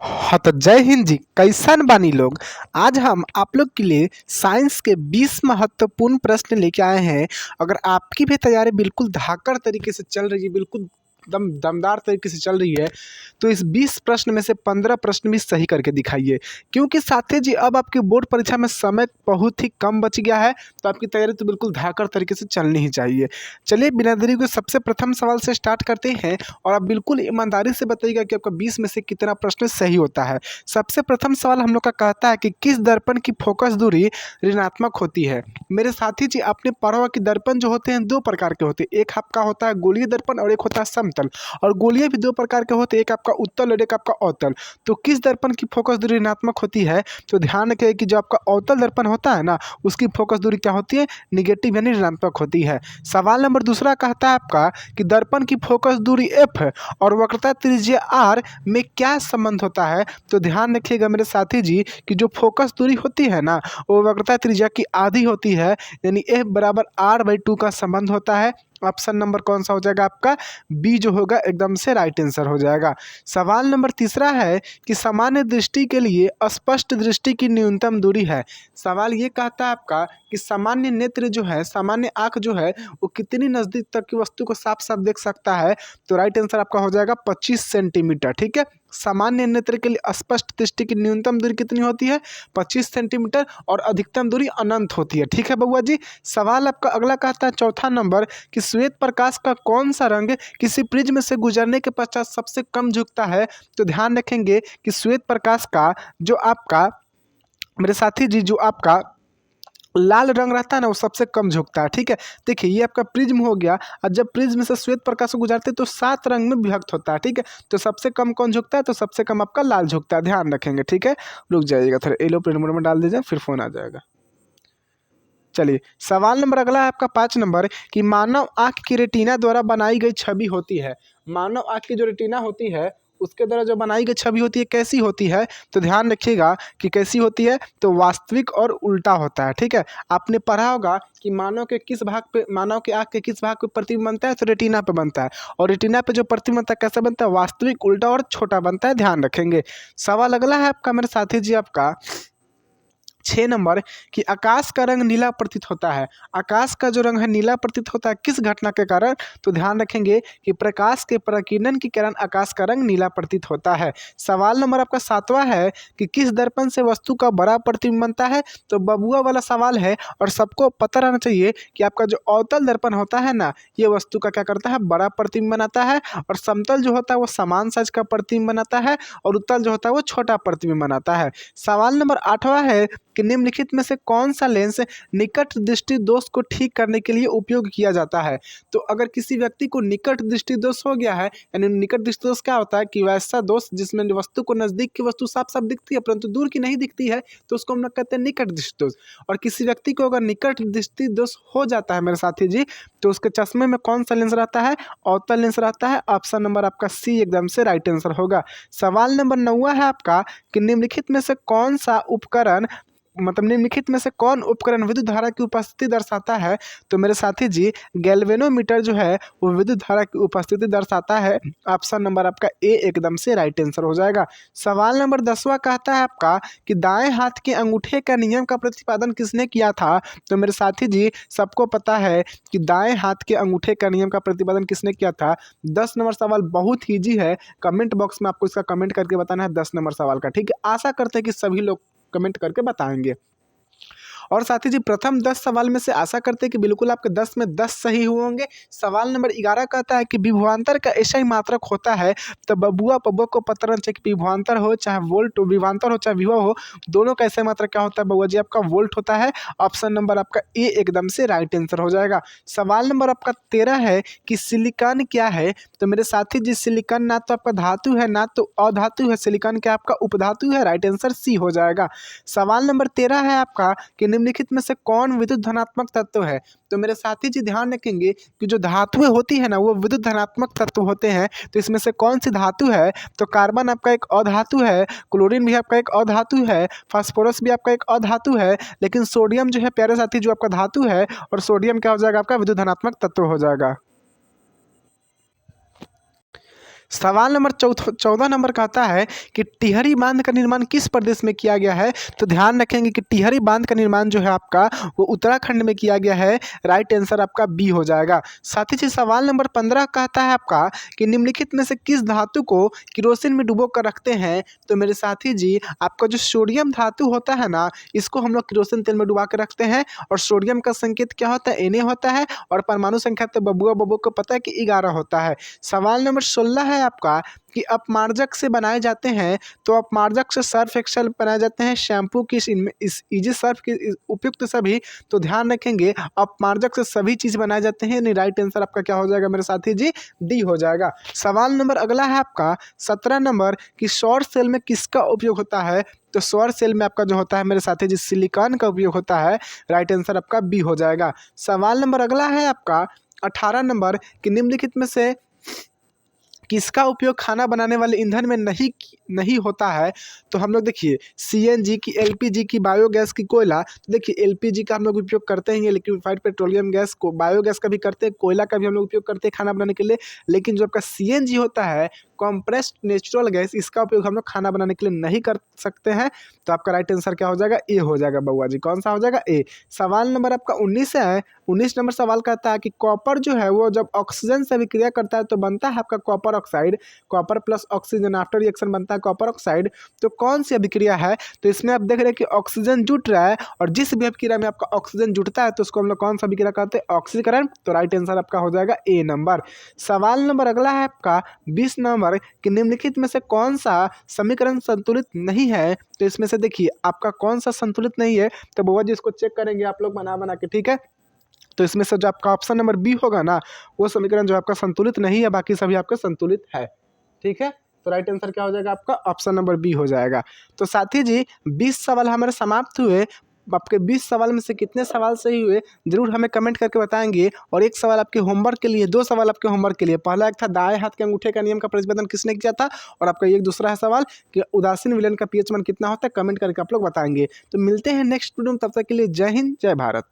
हाँ तो जय हिंद जी, कैसन बानी लोग। आज हम आप लोग के लिए साइंस के 20 महत्वपूर्ण प्रश्न लेके आए हैं। अगर आपकी भी तैयारी बिल्कुल धाकड़ तरीके से चल रही है, बिल्कुल दमदार तरीके से चल रही है, तो इस 20 प्रश्न में से 15 प्रश्न भी सही करके दिखाइए। क्योंकि साथी जी अब आपकी बोर्ड परीक्षा में समय बहुत ही कम बच गया है, तो आपकी तैयारी तो बिल्कुल धाकड़ तरीके से चलनी ही चाहिए। चलिए बिना देरी को सबसे प्रथम सवाल से स्टार्ट करते हैं और आप बिल्कुल ईमानदारी से बताइएगा कि आपका 20 में से कितना प्रश्न सही होता है। सबसे प्रथम सवाल हम लोग का कहता है कि किस दर्पण की फोकस दूरी ऋणात्मक होती है। मेरे साथी जी आपने पढ़ा होगा कि दर्पण जो होते हैं दो प्रकार के होते हैं, एक आपका होता है गोलीय दर्पण और एक होता है समतल। और गोलीय भी दो प्रकार के होते हैं, एक आपका उत्तल और एक आपका अवतल। तो किस दर्पण की फोकस दूरी ऋणात्मक होती है, तो ध्यान रखिए कि जो आपका अवतल दर्पण होता है ना, उसकी फोकस दूरी क्या होती है, निगेटिव यानी ऋणात्मक होती है। सवाल नंबर दूसरा कहता है आपका कि दर्पण की फोकस दूरी एफ और वक्रता त्रिज्या आर में क्या संबंध होता है। तो ध्यान रखिएगा मेरे साथी जी कि जो फोकस दूरी होती है ना, वो वक्रता त्रिज्या की आधी होती है, यानी एफ बराबर r/2 का संबंध होता है। ऑप्शन नंबर कौन सा हो जाएगा आपका, बी जो होगा एकदम से राइट आंसर हो जाएगा। सवाल नंबर तीसरा है कि सामान्य दृष्टि के लिए स्पष्ट दृष्टि की न्यूनतम दूरी है। सवाल ये कहता है आपका कि सामान्य नेत्र जो है, सामान्य आंख जो है, वो कितनी नज़दीक तक की वस्तु को साफ साफ देख सकता है। तो राइट आंसर आपका हो जाएगा 25 सेंटीमीटर। ठीक है, सामान्य नेत्र के लिए स्पष्ट दृष्टि की न्यूनतम दूरी कितनी होती है, 25 सेंटीमीटर, और अधिकतम दूरी अनंत होती है। ठीक है बउआ जी। सवाल आपका अगला कहता है चौथा नंबर कि श्वेत प्रकाश का कौन सा रंग किसी प्रिज्म से गुजरने के पश्चात सबसे कम झुकता है। तो ध्यान रखेंगे कि श्वेत प्रकाश का जो आपका मेरे साथी जी जो आपका लाल रंग रहता है ना, वो सबसे कम झुकता है। ठीक है, देखिए ये आपका प्रिज्म हो गया, और जब प्रिज्म से श्वेत प्रकाश को गुजारते हैं तो 7 रंग में विभक्त होता है। ठीक है, तो सबसे कम कौन झुकता है, तो सबसे कम आपका लाल झुकता है, ध्यान रखेंगे। ठीक है, रुक जाइएगा थोड़ा, एलो प्रिंट मोड में डाल दीजिए, फिर फोन आ जाएगा। चलिए सवाल नंबर अगला है आपका 5 नंबर कि मानव आंख की रेटिना द्वारा बनाई गई छवि होती है। मानव आंख की जो रेटिना होती है उसके द्वारा जो बनाई गई छवि होती है कैसी होती है। तो ध्यान रखिएगा कि कैसी होती है, तो वास्तविक और उल्टा होता है। ठीक है, आपने पढ़ा होगा कि मानव के किस भाग पे, मानव के आंख के किस भाग पे प्रतिबिंब बनता है, तो रेटिना पे बनता है। और रेटिना पे जो प्रतिबिंब बनता है कैसा बनता है, वास्तविक, उल्टा और छोटा बनता है, ध्यान रखेंगे। सवाल अगला है आपका मेरे साथी जी आपका 6 नंबर कि आकाश का रंग नीला प्रतीत होता है। आकाश का जो रंग है नीला प्रतीत होता है किस घटना के कारण। तो ध्यान रखेंगे कि प्रकाश के प्रकीर्णन के कारण आकाश का रंग नीला प्रतीत होता है। सवाल नंबर आपका 7वां है कि किस दर्पण से वस्तु का बड़ा प्रतिबिंब बनता है। तो बबुआ वाला सवाल है, और सबको पता रहना चाहिए कि आपका जो अवतल दर्पण होता है ना, ये वस्तु का क्या करता है, बड़ा प्रतिबिंब बनाता है। और समतल जो होता है वो समान साइज का प्रतिबिंब बनाता है, और उत्तल जो होता है वो छोटा प्रतिबिंब बनाता है। सवाल नंबर 8वां है कि निम्नलिखित में से कौन सा लेंस निकट दृष्टि दोष को ठीक करने के लिए उपयोग किया जाता है। तो अगर किसी व्यक्ति को निकट दृष्टि दोष हो गया है, यानी निकट दृष्टि दोष क्या होता है कि वैसा दोष जिसमें वस्तु को नजदीक की वस्तु साफ साफ दिखती है परंतु दूर की नहीं दिखती है, तो उसको हम लोग कहते हैं निकट दृष्टि दोष। और किसी व्यक्ति को अगर निकट दृष्टि दोष हो जाता है मेरे साथी जी, तो उसके चश्मे में कौन सा लेंस रहता है, अवतल लेंस रहता है। ऑप्शन नंबर आपका सी एकदम से राइट आंसर होगा। सवाल नंबर 9वां है आपका कि निम्नलिखित में से कौन सा उपकरण, मतलब निम्नलिखित में से कौन उपकरण विद्युत धारा की उपस्थिति दर्शाता है। तो मेरे साथी जी गैल्वेनोमीटर जो है वो विद्युत धारा की उपस्थिति दर्शाता है। ऑप्शन नंबर आपका ए एकदम से राइट आंसर हो जाएगा। सवाल नंबर 10वां कहता है आपका कि दाएं हाथ के अंगूठे का नियम का प्रतिपादन किसने किया था। तो मेरे साथी जी सबको पता है कि दाएं हाथ के अंगूठे का नियम का प्रतिपादन किसने किया था। 10 नंबर सवाल बहुत ईजी है, कमेंट बॉक्स में आपको इसका कमेंट करके बताना है 10 नंबर सवाल का। ठीक है, आशा करते हैं कि सभी लोग कमेंट करके बताएंगे। और साथी जी प्रथम 10 सवाल में से आशा करते हैं कि बिल्कुल आपके 10 में 10 सही हुए होंगे। सवाल नंबर 11 कहता है कि विभवांतर का ऐसा ही मात्रक होता है। तो बबुआ पब्बुआ को पता रहना चाहिए कि विभवांतर हो चाहे वोल्ट हो, विभवांतर हो चाहे विभव हो, दोनों का ऐसा ही मात्रक क्या होता है बबुआ जी, आपका वोल्ट होता है। ऑप्शन नंबर आपका ए एकदम से राइट आंसर हो जाएगा। सवाल नंबर आपका 13 है कि सिलिकॉन क्या है। तो मेरे साथी जी सिलिकॉन ना तो आपका धातु है ना तो अधातु है, सिलिकॉन क्या आपका उपधातु है, राइट आंसर सी हो जाएगा। सवाल नंबर 13 है आपका कि निम्नलिखित में से कौन विद्युत धनात्मक तत्व है। तो मेरे साथी जी ध्यान रखेंगे कि जो धातुएं होती है ना वो विद्युत धनात्मक तत्व होते हैं। तो इसमें से कौन सी धातु है, तो कार्बन आपका एक अधातु है, क्लोरीन भी आपका एक अधातु है, फास्फोरस भी आपका एक अधातु है, लेकिन सोडियम जो है प्यारे साथी जो आपका धातु है, और सोडियम क्या हो जाएगा आपका विद्युत धनात्मक तत्व हो जाएगा। सवाल नंबर 14 नंबर कहता है कि टिहरी बांध का निर्माण किस प्रदेश में किया गया है। तो ध्यान रखेंगे कि टिहरी बांध का निर्माण जो है आपका वो उत्तराखंड में किया गया है। राइट आंसर आपका बी हो जाएगा। साथ ही सवाल नंबर 15 कहता है आपका कि निम्नलिखित में से किस धातु को केरोसिन में डुबो कर रखते हैं। तो मेरे साथी जी आपका जो सोडियम धातु होता है ना, इसको हम लोग केरोसिन तेल में डुबा कर रखते हैं। और सोडियम का संकेत क्या होता है, Na होता है। और परमाणु संख्या तो बबुआ बबू को पता है कि 11 होता है। सवाल नंबर 16 है आपका कि अपमार्जक से बनाए जाते हैं। तो अपमार्जक से सर्फ एक्सेल बनाए जाते हैं। शैम्पू की इस इजी सर्फ की उपयुक्त सभी। तो ध्यान रखेंगे अपमार्जक से सभी चीज़ बनाए जाते हैं। नहीं, राइट आंसर आपका क्या हो जाएगा मेरे साथी जी, डी हो जाएगा। सवाल नंबर अगला है आपका 17 नंबर कि सौर सेल में किसका उपयोग होता है। तो सौर सेल में आपका जो होता है मेरे साथी जी सिलिकॉन का उपयोग होता है। राइट आंसर आपका बी हो जाएगा। सवाल नंबर अगला है आपका 18 नंबर कि निम्नलिखित में से किसका उपयोग खाना बनाने वाले ईंधन में नहीं होता है। तो हम लोग देखिए सीएनजी की, एलपीजी की, बायोगैस की, कोयला। तो देखिए एलपीजी का हम लोग उपयोग करते हैं, लिक्विफाइड पेट्रोलियम गैस को, बायोगैस का भी करते हैं, कोयला का भी हम लोग उपयोग करते हैं खाना बनाने के लिए। लेकिन जो आपका सीएनजी होता है, कॉम्प्रेस्ड नेचुरल गैस, इसका उपयोग हम लोग खाना बनाने के लिए नहीं कर सकते हैं। तो आपका राइट आंसर क्या हो जाएगा, ए हो जाएगा बउआ जी। कौन सा हो जाएगा, ए। सवाल नंबर आपका 19 है। 19 नंबर सवाल कहता है कि कॉपर जो है वो जब ऑक्सीजन से अभिक्रिया करता है तो बनता है आपका copper oxide. Copper plus oxygen after reaction बनता है कॉपर ऑक्साइड। तो कौन सी अभिक्रिया है। तो इसमें आप देख रहे हैं कि ऑक्सीजन जुट रहा है, और जिस भी अभिक्रिया में आपका ऑक्सीजन जुटता है तो उसको हम लोग कौन सा अभिक्रिया कहते हैं, ऑक्सीकरण। तो राइट आंसर आपका हो जाएगा ए नंबर। सवाल नंबर अगला है आपका 20 नंबर कि निम्नलिखित में से कौन सा समीकरण संतुलित नहीं है। तो इसमें से देखिए आपका कौन सा संतुलित नहीं है। तो बुआ जी इसको चेक करेंगे आप लोग बना के, ठीक है। तो इसमें से जो आपका ऑप्शन नंबर बी होगा ना, वो समीकरण जो आपका संतुलित नहीं है, बाकी सभी आपके संतुलित है, ठीक है। तो राइट आंसर क्या हो जाएगा आपका, ऑप्शन नंबर बी हो जाएगा। तो साथी जी 20 सवाल हमारे समाप्त हुए। आपके 20 सवाल में से कितने सवाल सही हुए जरूर हमें कमेंट करके बताएंगे। और एक सवाल आपके होमवर्क के लिए, 2 सवाल आपके होमवर्क के लिए। पहला एक था दाएं हाथ के अंगूठे का नियम का प्रतिपादन किसने किया था, और आपका एक दूसरा है सवाल कि उदासीन विलयन का पीएच मान कितना होता है। कमेंट करके आप लोग बताएंगे। तो मिलते हैं नेक्स्ट वीडियो में, तब तक के लिए जय हिंद जय भारत।